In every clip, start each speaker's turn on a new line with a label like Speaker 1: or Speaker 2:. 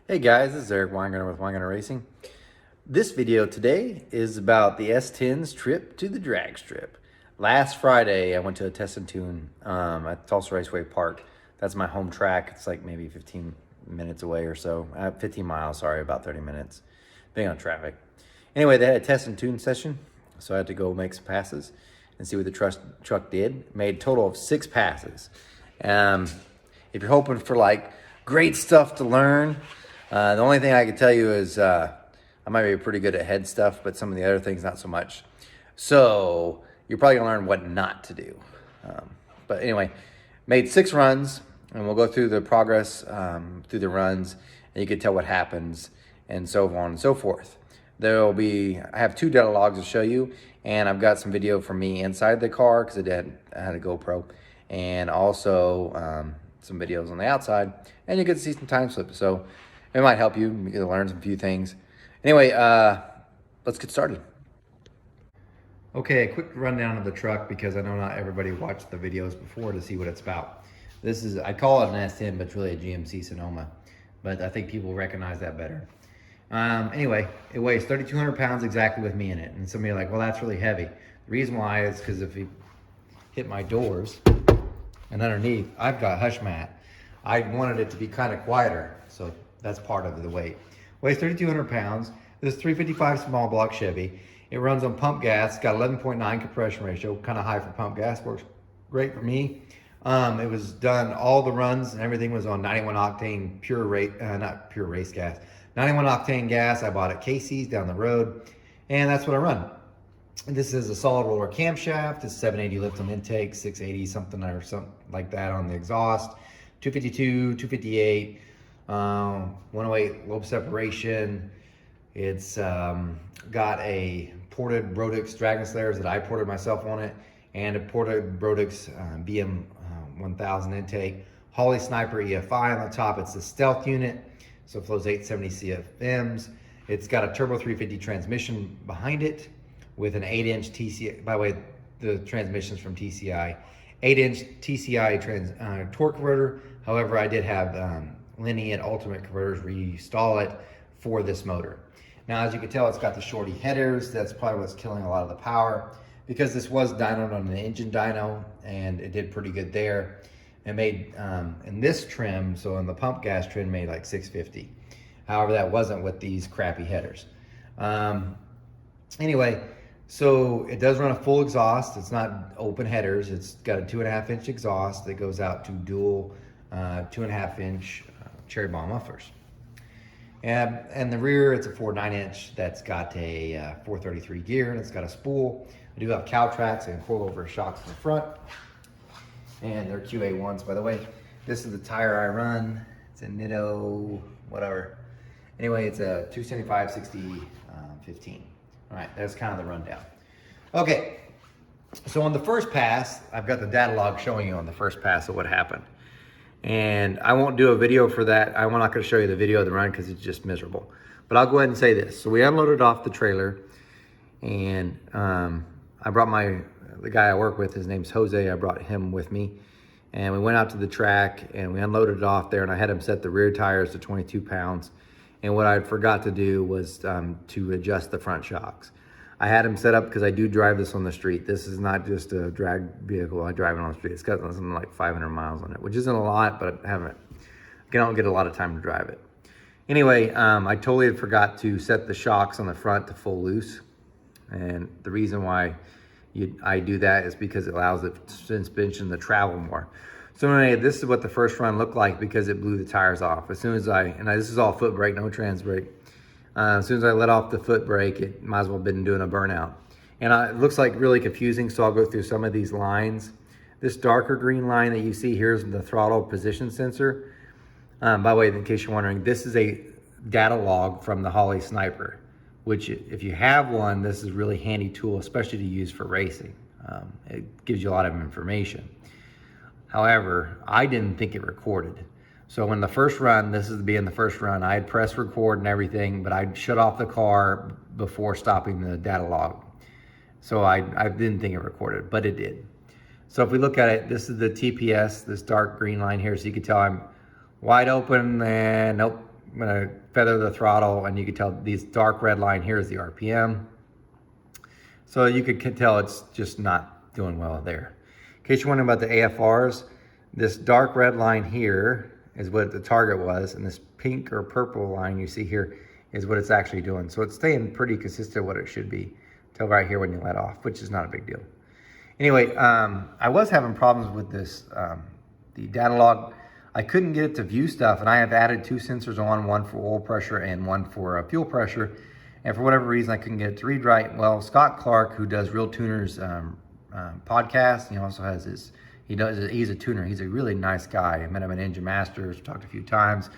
Speaker 1: Hey guys, this is Eric Weingarten with Weingarten Racing. This video today is about the S10's trip to the drag strip. Last Friday, I went to a test and tune at Tulsa Raceway Park. That's my home track. It's like maybe 15 minutes away or so. 15 miles, sorry, about 30 minutes, depending on traffic. Anyway, they had a test and tune session, so I had to go make some passes and see what the truck did. Made a total of 6 passes. If you're hoping for like great stuff to learn, the only thing I can tell you is I might be pretty good at head stuff, but some of the other things not so much. So you're probably gonna learn what not to do. But anyway, made 6 runs, and we'll go through the progress through the runs, and you can tell what happens, and so on and so forth. I have 2 datalogs to show you, and I've got some video from me inside the car because I had a GoPro, and also some videos on the outside, and you get to see some time slips. So it might help you. You can learn some few things. Anyway, let's get started. Okay, a quick rundown of the truck because I know not everybody watched the videos before to see what it's about. I call it an S10, but it's really a GMC Sonoma. But I think people recognize that better. Anyway, it weighs 3,200 pounds exactly with me in it. And some of you are like, well, that's really heavy. The reason why is because if you hit my doors and underneath, I've got hush mat. I wanted it to be kind of quieter, so that's part of the weight. Weighs 3,200 pounds. This is 355 small block Chevy. It runs on pump gas. Got 11.9 compression ratio, kind of high for pump gas. Works great for me. It was done, all the runs and everything was on 91 octane pure rate, not pure race gas. 91 octane gas. I bought at Casey's down the road, and that's what I run. And this is a solid roller camshaft. It's 780 lift on intake, 680 something or something like that on the exhaust. 252, 258. 108 lobe separation. It's got a ported Brodix Dragon Slayers that I ported myself on it, and a ported Brodix BM 1000 intake. Holley Sniper EFI on the top. It's the stealth unit, so it flows 870 CFMs. It's got a turbo 350 transmission behind it with an 8-inch TCI. By the way, the transmission's from TCI. 8-inch TCI torque converter. However, I did have linear ultimate converters reinstall it for this motor. Now, as you can tell, it's got the shorty headers. That's probably what's killing a lot of the power, because this was dynoed on an engine dyno, and it did pretty good there. It made, in this trim, so in the pump gas trim, made like 650. However, that wasn't with these crappy headers. Anyway, so it does run a full exhaust. It's not open headers. It's got a 2.5-inch exhaust that goes out to dual 2.5-inch cherry bomb mufflers. And the rear, it's a 4.9-inch that's got a 433 gear, and it's got a spool. I do have cow tracks and coilover shocks in the front, and they're QA1s, by the way. This is the tire I run. It's a Nitto, whatever. Anyway, it's a 275 60 15. All right, that's kind of the rundown. Okay, so on the first pass, I've got the data log showing you on the first pass of what happened. And I won't do a video for that. I'm not going to show you the video of the run because it's just miserable. But I'll go ahead and say this. So we unloaded off the trailer, and I brought the guy I work with, his name's Jose. I brought him with me, and we went out to the track and we unloaded it off there, and I had him set the rear tires to 22 pounds. And what I forgot to do was to adjust the front shocks. I had them set up because I do drive this on the street. This is not just a drag vehicle. I drive it on the street. It's got something like 500 miles on it, which isn't a lot, but I don't get a lot of time to drive it. Anyway, I totally forgot to set the shocks on the front to full loose. And the reason why I do that is because it allows the suspension to travel more. So anyway, this is what the first run looked like because it blew the tires off. As soon as this is all foot brake, no trans brake. As soon as I let off the foot brake, it might as well have been doing a burnout. And it looks like really confusing, so I'll go through some of these lines. This darker green line that you see here is the throttle position sensor. By the way, in case you're wondering, this is a data log from the Holley Sniper, which if you have one, this is a really handy tool, especially to use for racing. It gives you a lot of information. However, I didn't think it recorded. So when the first run, this is being the first run, I had pressed record and everything, but I'd shut off the car before stopping the data log. So I didn't think it recorded, but it did. So if we look at it, this is the TPS, this dark green line here. So you can tell I'm wide open and nope, I'm gonna feather the throttle, and you can tell these dark red line here is the RPM. So you can tell it's just not doing well there. In case you're wondering about the AFRs, this dark red line here is what the target was, and this pink or purple line you see here is what it's actually doing. So it's staying pretty consistent what it should be till right here when you let off, which is not a big deal. Anyway, I was having problems with this, the data log. I couldn't get it to view stuff, and I have added 2 sensors on, one for oil pressure and one for fuel pressure. And for whatever reason, I couldn't get it to read right. Well, Scott Clark, who does Real Tuners podcast, he also has his, he's a tuner. He's a really nice guy. I met him at Engine Masters, talked a few times.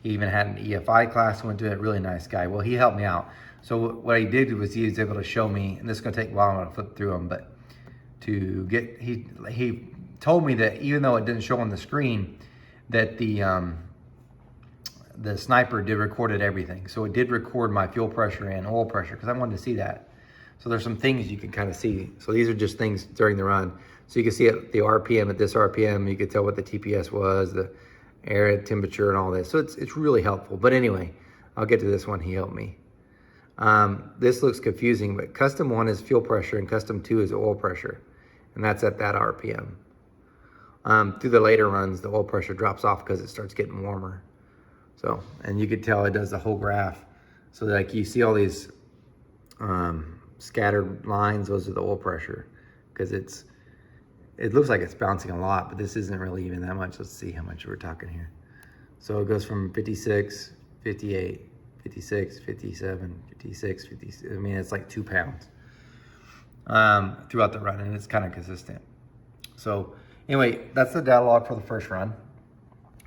Speaker 1: He even had an EFI class, went to it, really nice guy. Well, he helped me out. So what he did was he was able to show me, and this is gonna take a while, I'm gonna flip through them, but to get, he told me that even though it didn't show on the screen, that the sniper did recorded everything. So it did record my fuel pressure and oil pressure because I wanted to see that. So there's some things you can kind of see. So these are just things during the run. So you can see at the RPM, at this RPM, you could tell what the TPS was, the air temperature and all this. So it's really helpful. But anyway, I'll get to this one, he helped me. This looks confusing, but custom 1 is fuel pressure and custom 2 is oil pressure. And that's at that RPM. Through the later runs, the oil pressure drops off because it starts getting warmer. So, and you could tell it does the whole graph. So like you see all these scattered lines, those are the oil pressure, because it looks like it's bouncing a lot, but this isn't really even that much. Let's see how much we're talking here. So it goes from 56, 58, 56, 57, 56, 56. I mean, it's like 2 pounds throughout the run, and it's kind of consistent. So anyway, that's the data log for the first run.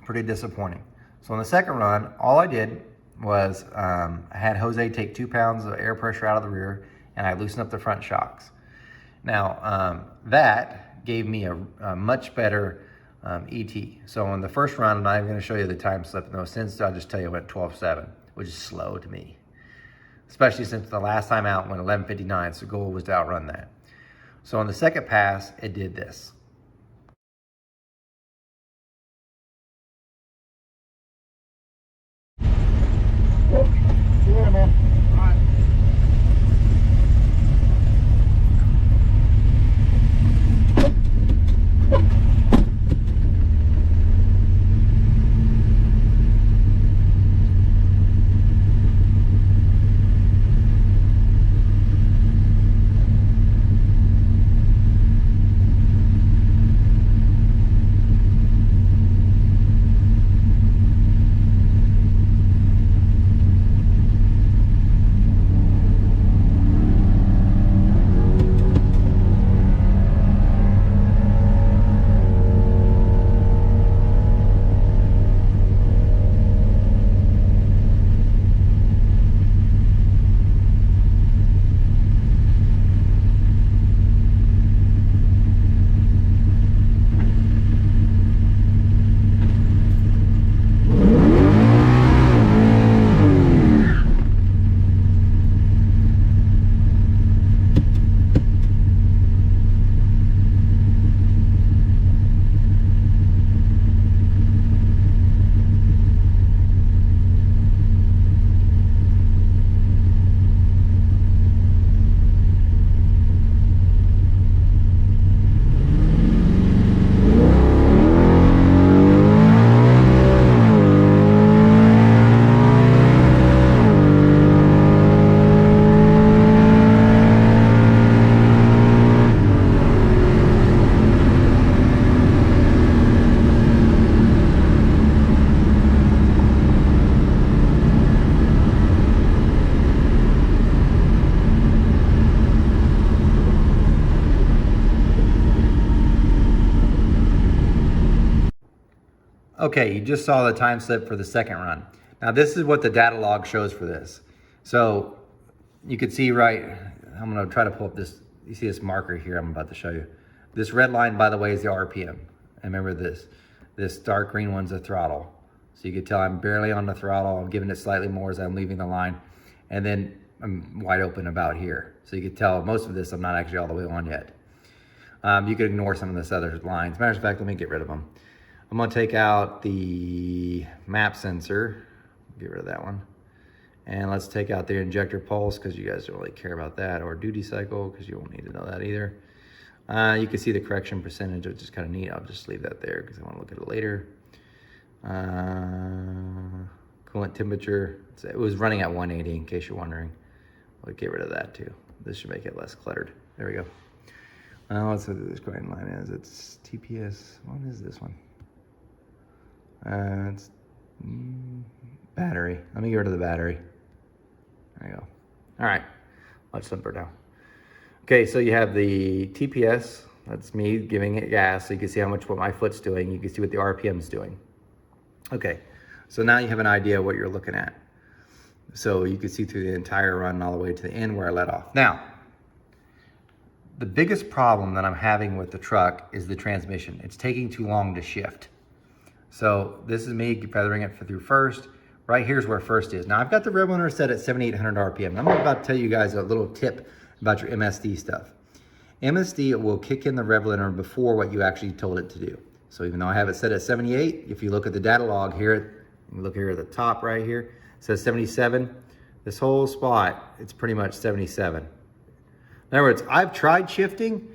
Speaker 1: Pretty disappointing. So on the second run, all I did was I had Jose take 2 pounds of air pressure out of the rear, and I loosened up the front shocks. Now, that gave me a much better ET. So on the first run, I'm not even gonna show you the time slip. No, since I'll just tell you it went 12.7, which is slow to me. Especially since the last time out went 11.59, so the goal was to outrun that. So on the second pass, it did this.
Speaker 2: See you later, man. All right.
Speaker 1: Okay, you just saw the time slip for the second run. Now this is what the data log shows for this. So you can see I'm gonna try to pull up this, you see this marker here I'm about to show you. This red line, by the way, is the RPM. And remember this dark green one's the throttle. So you can tell I'm barely on the throttle, I'm giving it slightly more as I'm leaving the line. And then I'm wide open about here. So you can tell most of this I'm not actually all the way on yet. You could ignore some of this other lines. Matter of fact, let me get rid of them. I'm gonna take out the map sensor, Get rid of that one. And let's take out the injector pulse because you guys don't really care about that, or duty cycle because you won't need to know that either. You can see the correction percentage, which is kind of neat. I'll just leave that there because I want to look at it later. Coolant temperature, it was running at 180 in case you're wondering. We'll get rid of that too. This should make it less cluttered. There we go. Let's see what this coin line is. It's TPS. What is this one? It's battery. Let me get rid of the battery. There you go. All right, much simpler now. Okay, so you have the TPS. That's me giving it gas, so you can see how much what my foot's doing. You can see what the RPM's doing. Okay, so now you have an idea what you're looking at. So you can see through the entire run all the way to the end where I let off. Now, the biggest problem that I'm having with the truck is the transmission. It's taking too long to shift. So this is me feathering it through first. Right here's where first is. Now I've got the rev limiter set at 7,800 RPM. I'm about to tell you guys a little tip about your MSD stuff. MSD will kick in the rev limiter before what you actually told it to do. So even though I have it set at 78, if you look at the data log here, look here at the top right here, it says 77. This whole spot, it's pretty much 77. In other words, I've tried shifting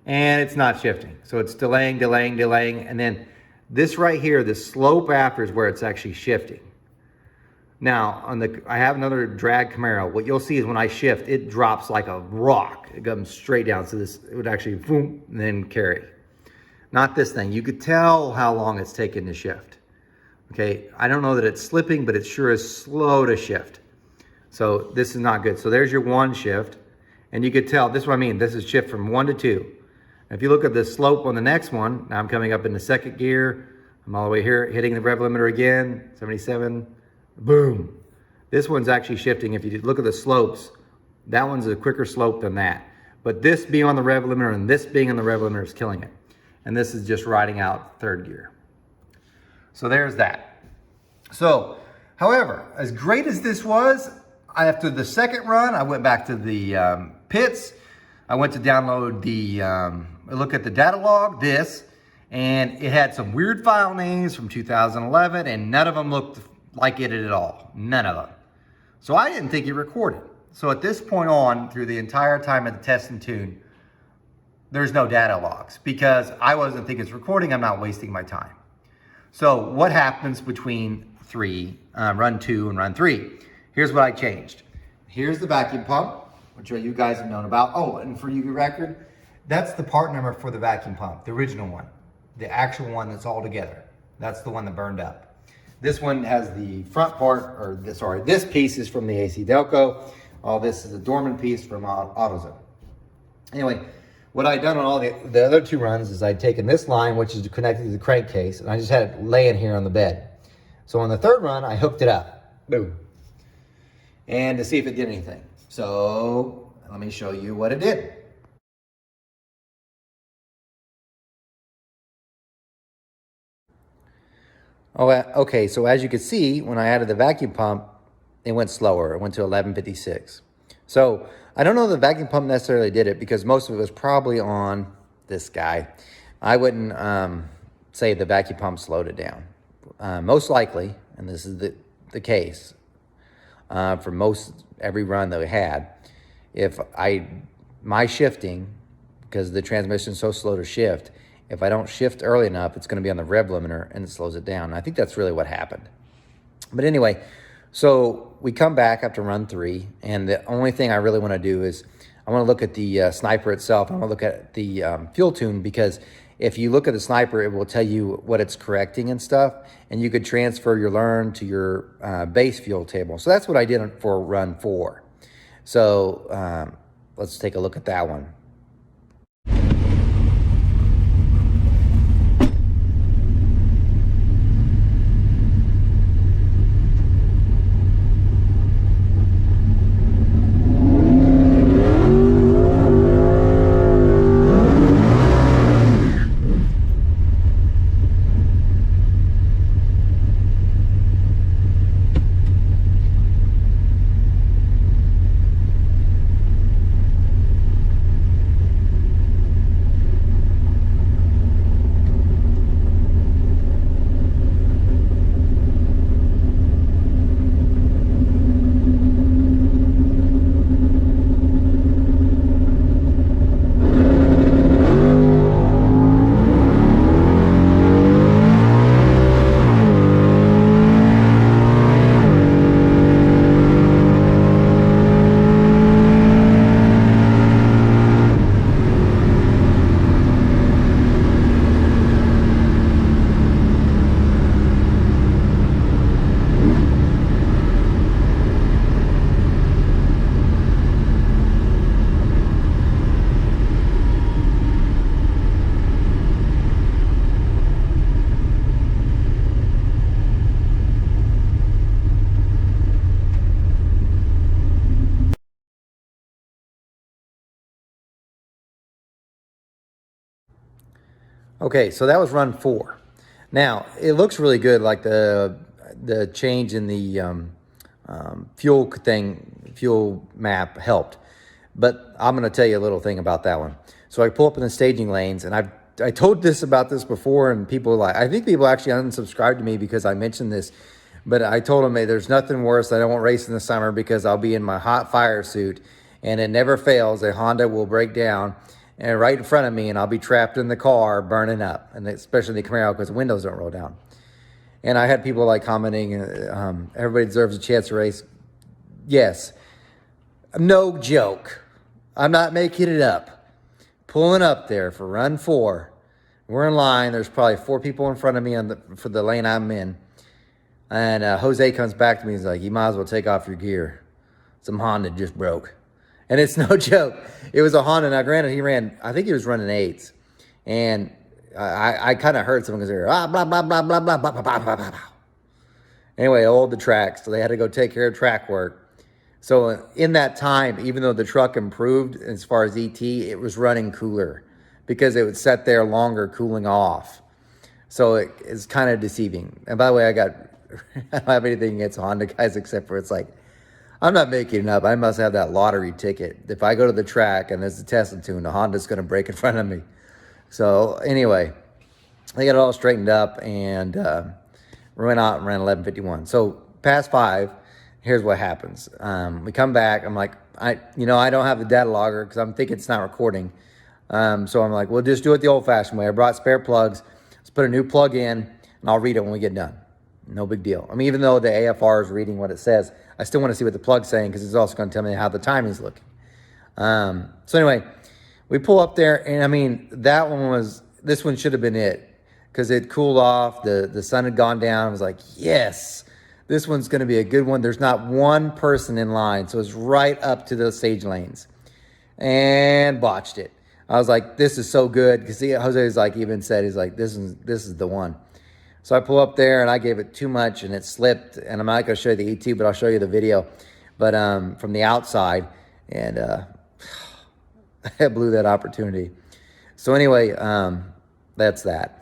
Speaker 1: and it's not shifting. So it's delaying, and then this right here, the slope after is where it's actually shifting. Now, I have another drag Camaro. What you'll see is when I shift, it drops like a rock. It comes straight down. So it would actually boom, and then carry. Not this thing. You could tell how long it's taken to shift. Okay, I don't know that it's slipping, but it sure is slow to shift. So this is not good. So there's your one shift. And you could tell, this is what I mean. This is shift from 1 to 2. If you look at the slope on the next one, now I'm coming up in the second gear. I'm all the way here, hitting the rev limiter again, 77. Boom. This one's actually shifting. If you look at the slopes, that one's a quicker slope than that. But this being on the rev limiter and this being on the rev limiter is killing it. And this is just riding out third gear. So there's that. So, however, as great as this was, after the second run, I went back to the pits. I went to download look at the data log, and it had some weird file names from 2011, and none of them looked like it at all. None of them. So I didn't think it recorded. So at this point on, through the entire time of the test and tune, there's no data logs because I wasn't thinking it's recording. I'm not wasting my time. So what happens between run 2 and run 3? Here's what I changed. Here's the vacuum pump, which you guys have known about. Oh, and for you record, that's the part number for the vacuum pump, the original one, the actual one that's all together. That's the one that burned up. This one has the front part, this piece is from the AC Delco. All this is a dormant piece from AutoZone. Anyway, what I'd done on all the other 2 runs is I'd taken this line, which is connected to the crankcase, and I just had it laying here on the bed. So on the 3rd run, I hooked it up. Boom. And to see if it did anything. So let me show you what it did. Oh, okay, so as you can see, when I added the vacuum pump, it went slower. It went to 1156. So I don't know if the vacuum pump necessarily did it because most of it was probably on this guy. I wouldn't say the vacuum pump slowed it down. Most likely, and this is the case, for every run that we had, if my shifting, because the transmission is so slow to shift, if I don't shift early enough, it's going to be on the rev limiter and it slows it down. And I think that's really what happened. But anyway, so we come back after run 3, and the only thing I really want to do is I want to look at the sniper itself. I want to look at the fuel tune, because if you look at the sniper, it will tell you what it's correcting and stuff, and you could transfer your learn to your base fuel table. So that's what I did for run 4. So let's take a look at that one. Okay, so that was run 4. Now, it looks really good, like the change in the fuel map helped. But I'm going to tell you a little thing about that one. So I pull up in the staging lanes, and I told this about this before, and people I think people actually unsubscribed to me because I mentioned this. But I told them, hey, there's nothing worse. I won't race in the summer because I'll be in my hot fire suit, and it never fails. A Honda will break down and right in front of me, and I'll be trapped in the car burning up, and especially the Camaro because the windows don't roll down. And I had people like commenting, everybody deserves a chance to race. Yes, no joke. I'm not making it up. Pulling up there for run 4. We're in line. There's probably 4 people in front of me for the lane I'm in. And Jose comes back to me. He's like, you might as well take off your gear. Some Honda just broke. And it's no joke. It was a Honda. Now, granted, I think he was running 8s. And I kind of heard someone go, blah, blah, blah, blah, blah, blah, blah, blah, blah, blah. Anyway, I owed the track, so they had to go take care of track work. So in that time, even though the truck improved as far as ET, it was running cooler because it would sit there longer cooling off. So it's kind of deceiving. And by the way, I don't have anything against Honda guys except for it's like, I'm not making it up. I must have that lottery ticket. If I go to the track and there's a Tesla tune, the Honda's going to break in front of me. So anyway, they got it all straightened up and we went out and ran 11:51. So past 5, here's what happens. We come back. I'm like, I don't have the data logger because I'm thinking it's not recording. So I'm like, we'll just do it the old-fashioned way. I brought spare plugs. Let's put a new plug in, and I'll read it when we get done. No big deal. I mean, even though the AFR is reading what it says, I still want to see what the plug's saying because it's also going to tell me how the timing's looking. So anyway, we pull up there, and I mean, this one should have been it because it cooled off. The sun had gone down. I was like, yes, this one's going to be a good one. There's not one person in line, so it's right up to the stage lanes, and botched it. I was like, this is so good because Jose's like even said, he's like, this is the one. So I pull up there and I gave it too much and it slipped. And I'm not going to show you the ET, but I'll show you the video. But from the outside, and I blew that opportunity. So anyway, that's that.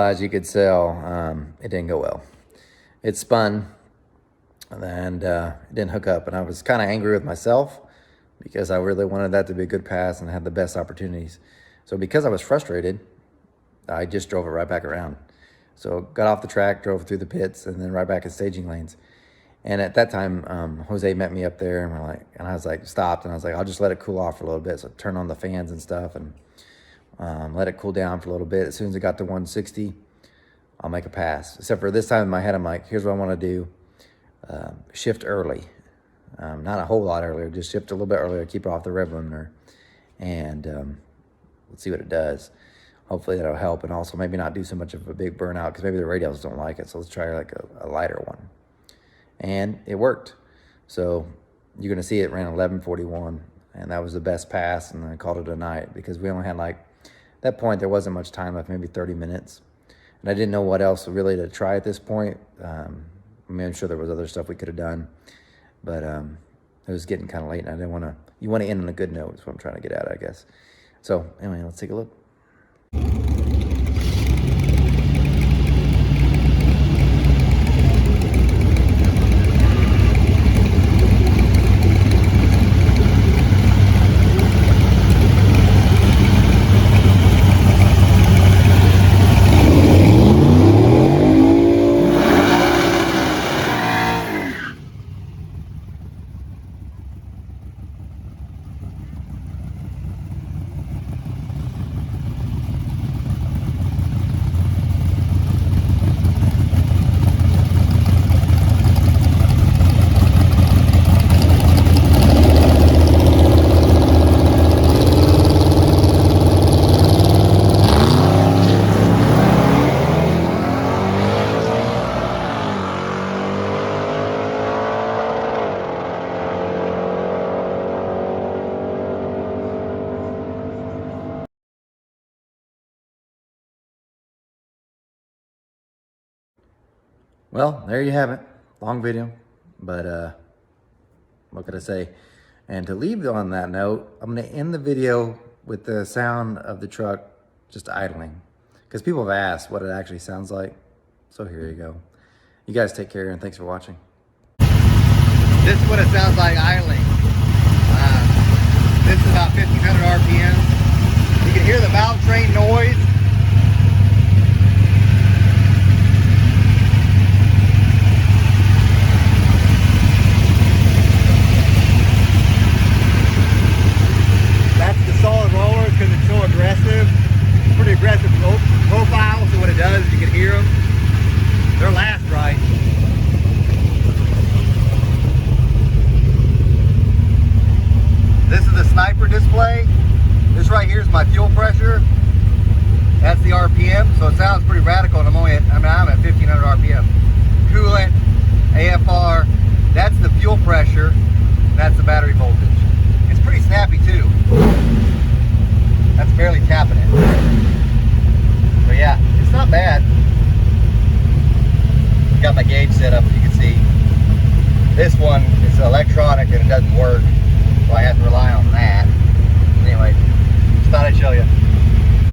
Speaker 1: as you could tell, it didn't go well. It spun and it didn't hook up, and I was kind of angry with myself because I really wanted that to be a good pass and had the best opportunities. So because I was frustrated, I just drove it right back around. So got off the track, drove through the pits, and then right back in staging lanes. And at that time, Jose met me up there, and I was like, stopped, and I was like, I'll just let it cool off for a little bit. So turn on the fans and stuff, and let it cool down for a little bit. As soon as it got to 160, I'll make a pass. Except for this time in my head, I'm like, here's what I want to do. Shift early. Not a whole lot earlier, just shift a little bit earlier, keep it off the rev limiter, and let's see what it does. Hopefully that'll help, and also maybe not do so much of a big burnout because maybe the radials don't like it. So let's try like a lighter one. And it worked. So you're gonna see it ran 11:41, and that was the best pass, and I called it a night because we only had at that point there wasn't much time left, maybe 30 minutes. And I didn't know what else really to try at this point. I'm sure there was other stuff we could have done, but it was getting kind of late, and I didn't want to. You want to end on a good note. Is what I'm trying to get at, I guess. So anyway, let's take a look. Well, there you have it. Long video, but what could I say? And to leave on that note, I'm gonna end the video with the sound of the truck just idling, because people have asked what it actually sounds like. So here you go. You guys take care, and thanks for watching. This is what it sounds like idling. This is about 1,500 RPM. You can hear the valve train noise. Solid rollers because it's so aggressive. Pretty aggressive profile, so what it does is you can hear them. They're last right. This is the sniper display. This right here is my fuel pressure. That's the RPM, so it sounds pretty radical, and I'm at 1,500 RPM. Coolant, AFR, that's the fuel pressure, and that's the battery voltage. It's pretty snappy too. That's barely tapping it. But yeah, it's not bad. Got my gauge set up, as you can see. This one is electronic and it doesn't work, so I have to rely on that. Anyway, just thought I'd show you.